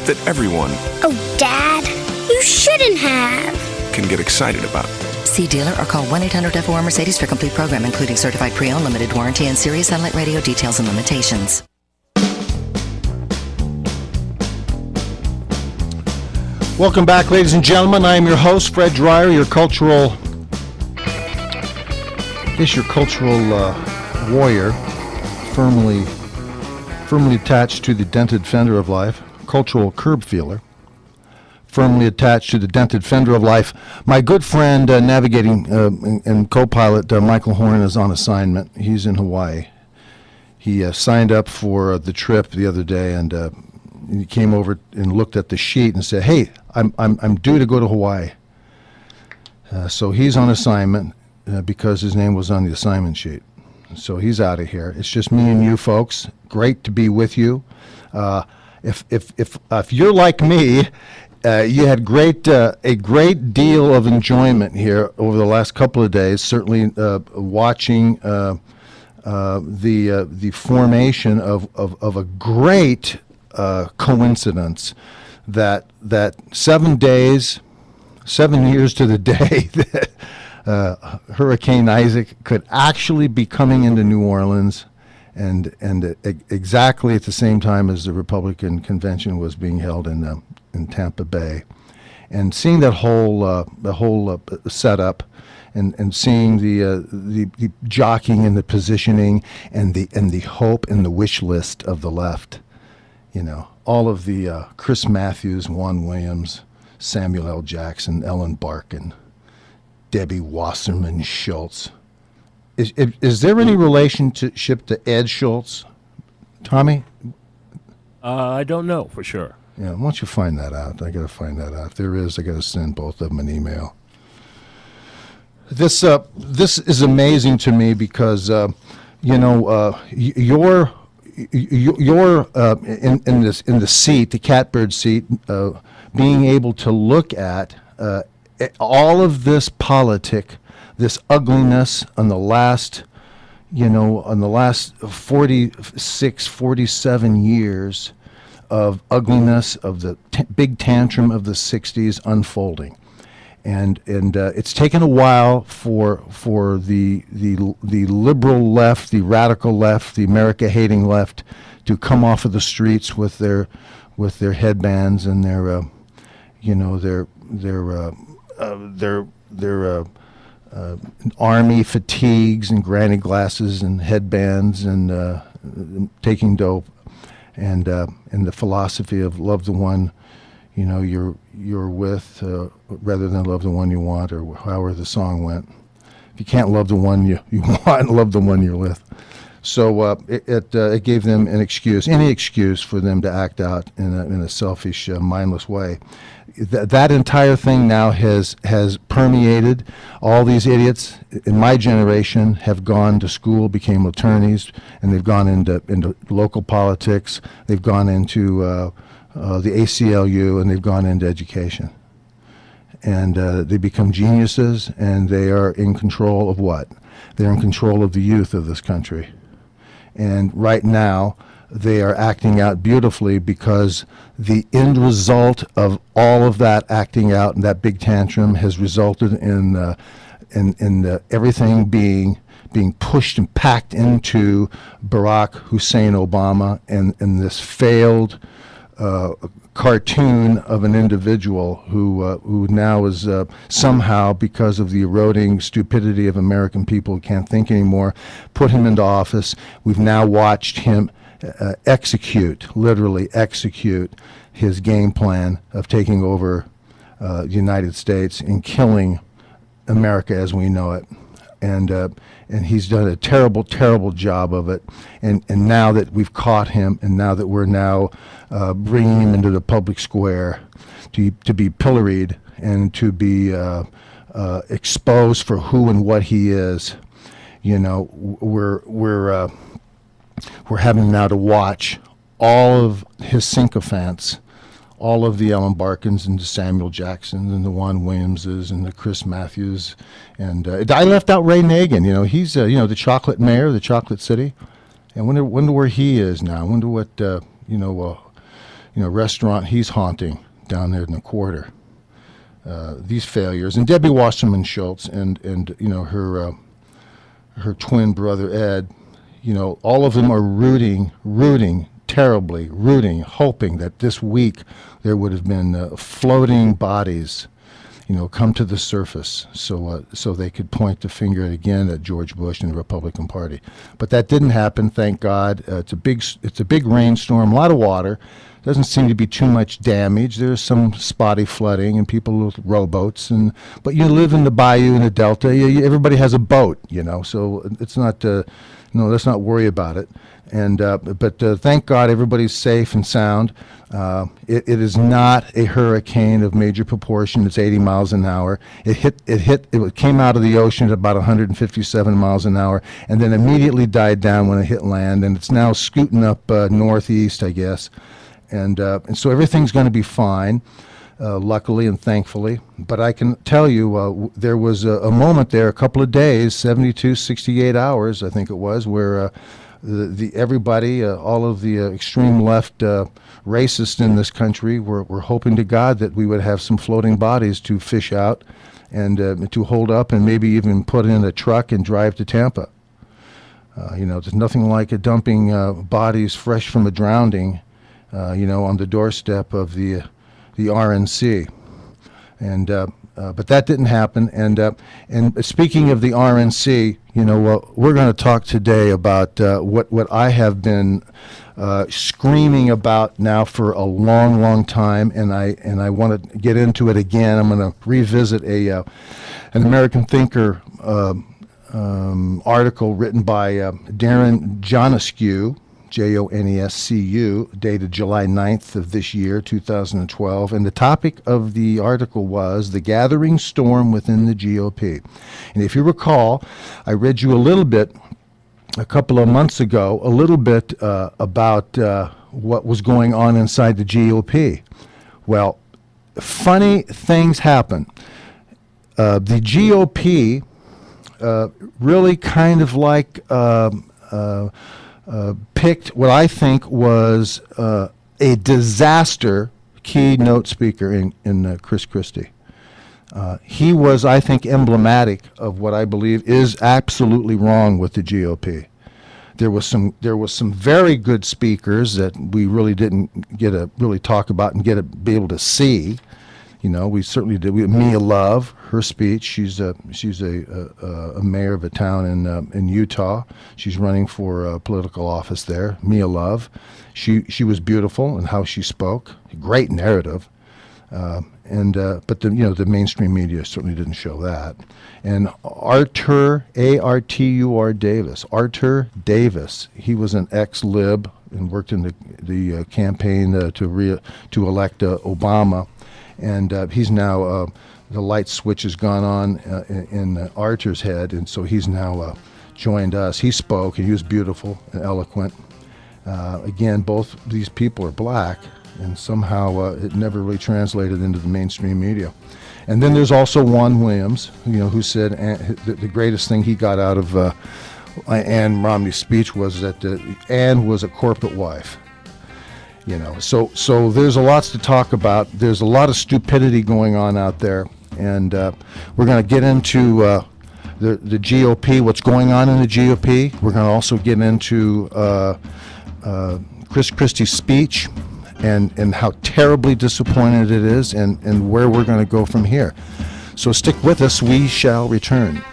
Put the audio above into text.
that everyone Oh, Dad, you shouldn't have. can get excited about. See dealer or call 1-800-FOR-Mercedes for complete program, including certified pre-owned, limited warranty, and Sirius satellite radio details and limitations. Welcome back, ladies and gentlemen. I am your host, Fred Dreyer, your cultural warrior, firmly attached to the dented fender of life, cultural curb feeler, firmly attached to the dented fender of life. My good friend, navigating and co-pilot Michael Horn is on assignment. He's in Hawaii. He signed up for the trip the other day, and he came over and looked at the sheet and said, "Hey, I'm due to go to Hawaii." So he's on assignment because his name was on the assignment sheet. So he's out of here. It's just me and you folks. Great to be with you. If you're like me, you had a great deal of enjoyment here over the last couple of days. Certainly watching the formation of a great coincidence that 7 days, 7 years to the day that Hurricane Isaac could actually be coming into New Orleans, and exactly at the same time as the Republican convention was being held in Tampa Bay, and seeing that whole setup, and seeing the jockeying and the positioning and the hope and the wish list of the left, all of the Chris Matthews, Juan Williams, Samuel L. Jackson, Ellen Barkin, Debbie Wasserman Schultz. Is there any relationship to Ed Schultz, Tommy? I don't know for sure. Yeah, why don't you find that out? I got to find that out. If there is, I got to send both of them an email. This is amazing to me because you're in the seat, the catbird seat, being able to look at all of this politic, this ugliness on the last 46, 47 years of ugliness of the big tantrum of the 60s unfolding. And it's taken a while for the liberal left, the radical left, the America-hating left to come off of the streets with their headbands and their army fatigues and granny glasses and headbands and taking dope, and the philosophy of love the one you're with rather than love the one you want, or however the song went. If you can't love the one you want, love the one you're with. So it gave them any excuse for them to act out in a selfish, mindless way. That entire thing now has permeated. All these idiots in my generation have gone to school, became attorneys, and they've gone into local politics. They've gone into the ACLU, and they've gone into education. And they become geniuses, and they are in control of what? They're in control of the youth of this country. And right now, they are acting out beautifully because the end result of all of that acting out and that big tantrum has resulted in everything being pushed and packed into Barack Hussein Obama and this failed cartoon of an individual who now is somehow, because of the eroding stupidity of American people who can't think anymore, put him into office. We've now watched him literally execute his game plan of taking over the United States and killing America as we know it. And he's done a terrible, terrible job of it. And now that we've caught him, and now that we're now bringing him into the public square to be pilloried and to be exposed for who and what he is, we're having now to watch all of his sycophants, all of the Ellen Barkins and the Samuel Jacksons and the Juan Williamses and the Chris Matthews. And I left out Ray Nagin. He's the chocolate mayor, the chocolate city. And wonder where he is now. I wonder what restaurant he's haunting down there in the Quarter. These failures, and Debbie Wasserman Schultz and her twin brother Ed, all of them are rooting terribly, hoping that this week there would have been floating bodies, come to the surface, so they could point the finger again at George Bush and the Republican Party. But that didn't happen, thank God. It's a big rainstorm, a lot of water. Doesn't seem to be too much damage. There's some spotty flooding and people with rowboats, but you live in the bayou in the delta. Everybody has a boat, so it's not. Let's not worry about it. But thank God everybody's safe and sound. It is not a hurricane of major proportion. It's 80 miles an hour. It came out of the ocean at about 157 miles an hour, and then immediately died down when it hit land. And it's now scooting up northeast, I guess. And so everything's going to be fine, luckily and thankfully. But I can tell you there was a moment there, a couple of days, 72, 68 hours, I think it was, where everybody, all of the extreme left racists in this country were hoping to God that we would have some floating bodies to fish out and to hold up and maybe even put in a truck and drive to Tampa. There's nothing like dumping bodies fresh from a drowning on the doorstep of the RNC, but that didn't happen. And speaking of the RNC, we're going to talk today about what I have been screaming about now for a long time, and I want to get into it again. I'm going to revisit an American Thinker article written by Darren Jonescu, Jonescu, dated July 9th of this year, 2012. And the topic of the article was the gathering storm within the GOP. And if you recall, I read you a little bit a couple of months ago, about what was going on inside the GOP. Well, funny things happen. The GOP really kind of like picked what I think was a disaster keynote speaker in Chris Christie. He was, I think, emblematic of what I believe is absolutely wrong with the GOP. There was some very good speakers that we really didn't get to really talk about and be able to see. We certainly did. Mia Love, her speech. She's a mayor of a town in Utah. She's running for political office there. Mia Love, she was beautiful in how she spoke. Great narrative, but the mainstream media certainly didn't show that. And Artur Davis. Artur Davis. He was an ex-lib and worked in the campaign to elect Obama. And he's now, the light switch has gone on in Artur's head, and so he's now joined us. He spoke, and he was beautiful and eloquent. Again, both these people are black, and somehow it never really translated into the mainstream media. And then there's also Juan Williams, who said the greatest thing he got out of Ann Romney's speech was that Ann was a corporate wife. So there's a lot to talk about. There's a lot of stupidity going on out there, and we're going to get into the GOP, what's going on in the GOP. We're going to also get into Chris Christie's speech and how terribly disappointed it is, and where we're going to go from here. So stick with us. We shall return.